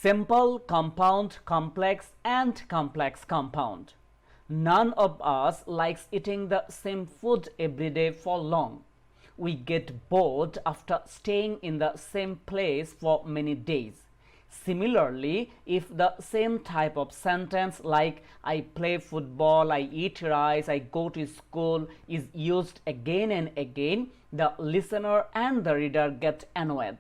Simple, compound, complex, and complex compound. None of us likes eating the same food every day for long. We get bored after staying in the same place for many days. Similarly, if the same type of sentence like I play football, I eat rice, I go to school is used again and again, the listener and the reader get annoyed.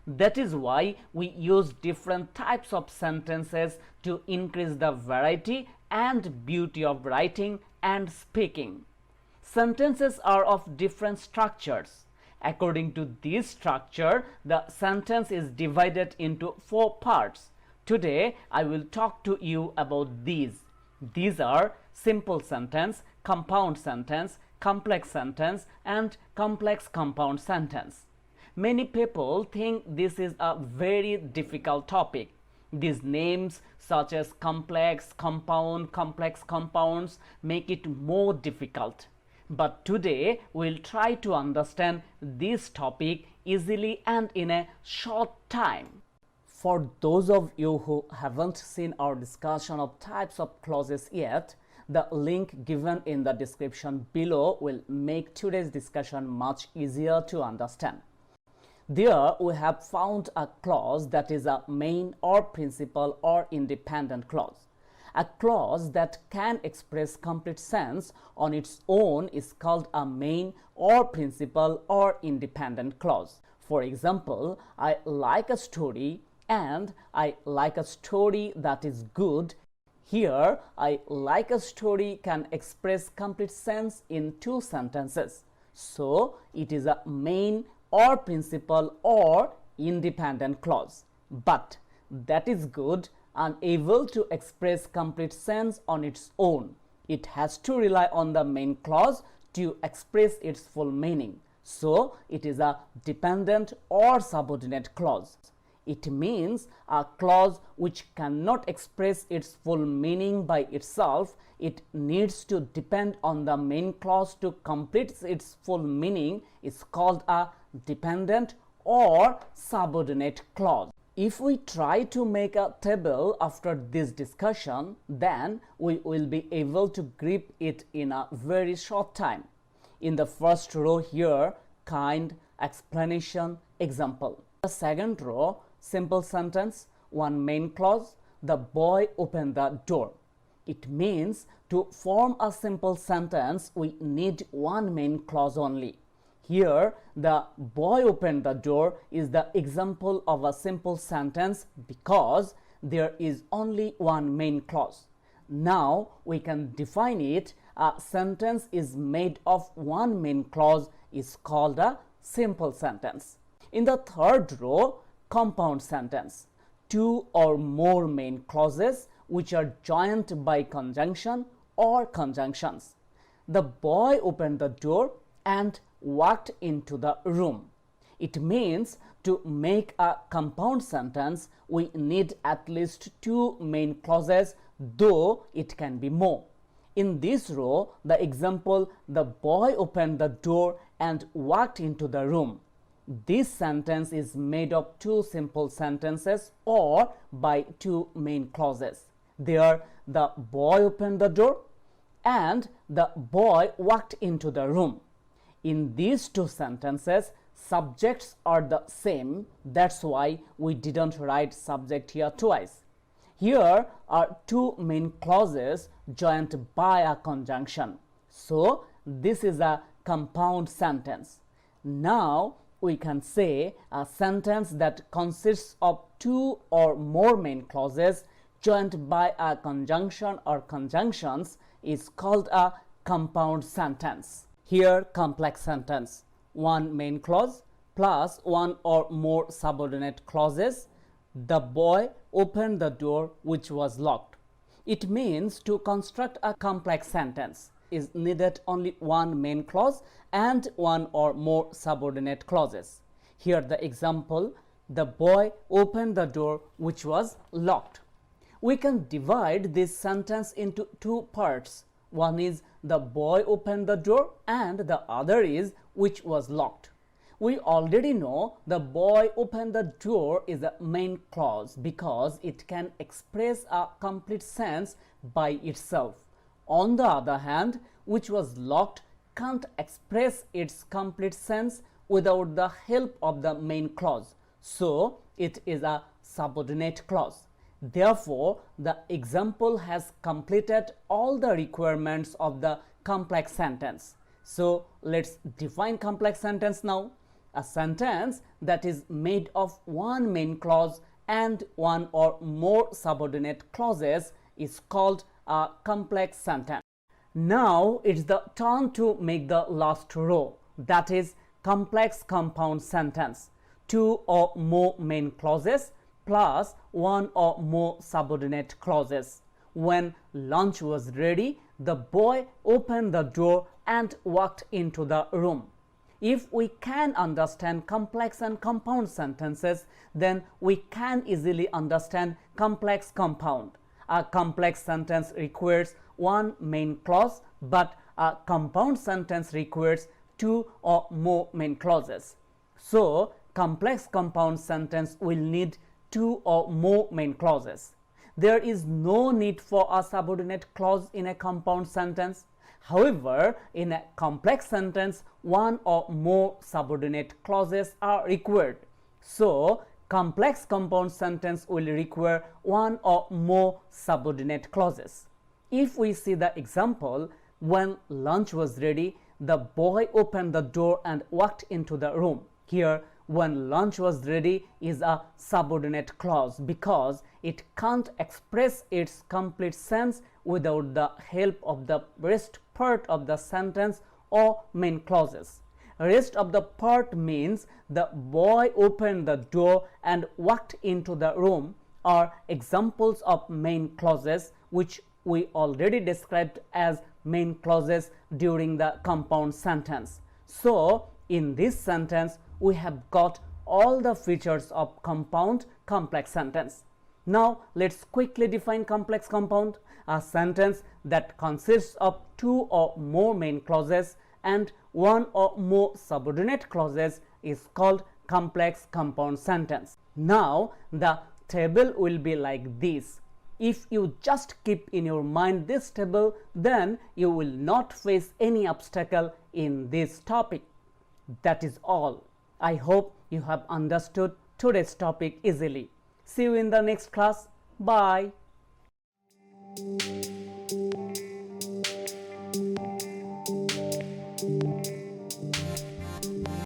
That is why we use different types of sentences to increase the variety and beauty of writing and speaking. Sentences are of different structures. According to this structure, the sentence is divided into 4 parts. Today, I will talk to you about these. These are simple sentence, compound sentence, complex sentence, and complex compound sentence. Many people think this is a very difficult topic. These names such as complex, compound, complex compounds make it more difficult. But today we'll try to understand this topic easily and in a short time. For those of you who haven't seen our discussion of types of clauses yet, the link given in the description below will make today's discussion much easier to understand. There we have found a clause that is a main or principal or independent clause. A clause that can express complete sense on its own is called a main or principal or independent clause. For example, I like a story and I like a story that is good. Here, I like a story can express complete sense in 2 sentences. So, it is a main or principal or independent clause. But that is good, unable to express complete sense on its own. It has to rely on the main clause to express its full meaning. So, it is a dependent or subordinate clause. It means a clause which cannot express its full meaning by itself. It needs to depend on the main clause to complete its full meaning is called a dependent or subordinate clause. If we try to make a table after this discussion, then we will be able to grip it in a very short time. In the first row here, kind, explanation, example. The second row, simple sentence, 1 main clause, the boy opened the door. It means to form a simple sentence, we need 1 main clause only. Here, the boy opened the door is the example of a simple sentence because there is only 1 main clause. Now, we can define it. A sentence is made of 1 main clause is called a simple sentence. In the third row, compound sentence, 2 or more main clauses which are joined by conjunction or conjunctions. The boy opened the door and walked into the room. It means to make a compound sentence, we need at least 2 main clauses, though it can be more. In this row, the example, the boy opened the door and walked into the room. This sentence is made of 2 simple sentences or by 2 main clauses. There, the boy opened the door and the boy walked into the room. In these 2 sentences, subjects are the same. That's why we didn't write subject here twice. Here are 2 main clauses joined by a conjunction. So, this is a compound sentence. Now, we can say a sentence that consists of 2 or more main clauses joined by a conjunction or conjunctions is called a compound sentence. Here, complex sentence, 1 main clause plus 1 or more subordinate clauses. The boy opened the door which was locked. It means to construct a complex sentence is needed only 1 main clause and 1 or more subordinate clauses. Here the example, the boy opened the door which was locked. We can divide this sentence into 2 parts. One is the boy opened the door and the other is which was locked. We already know the boy opened the door is a main clause because it can express a complete sense by itself. On the other hand, which was locked can't express its complete sense without the help of the main clause. So it is a subordinate clause. Therefore, the example has completed all the requirements of the complex sentence. So let's define complex sentence now. A sentence that is made of one main clause and one or more subordinate clauses is called a complex sentence. Now it's the turn to make the last row, that is complex compound sentence. Two or more main clauses plus one or more subordinate clauses. When lunch was ready, the boy opened the door and walked into the room. If we can understand complex and compound sentences, then we can easily understand complex compound. A complex sentence requires one main clause, but a compound sentence requires two or more main clauses. So, complex compound sentence will need two or more main clauses. There is no need for a subordinate clause in a compound sentence. However, in a complex sentence, one or more subordinate clauses are required. So, complex compound sentence will require one or more subordinate clauses. If we see the example, when lunch was ready, the boy opened the door and walked into the room. Here, when lunch was ready is a subordinate clause because it can't express its complete sense without the help of the rest part of the sentence or main clauses. Rest of the part means the boy opened the door and walked into the room are examples of main clauses which we already described as main clauses during the compound sentence. So, in this sentence, we have got all the features of compound complex sentence. Now, let's quickly define complex compound. A sentence that consists of two or more main clauses and one or more subordinate clauses is called complex compound sentence. Now, the table will be like this. If you just keep in your mind this table, then you will not face any obstacle in this topic. That is all. I hope you have understood today's topic easily. See you in the next class. Bye.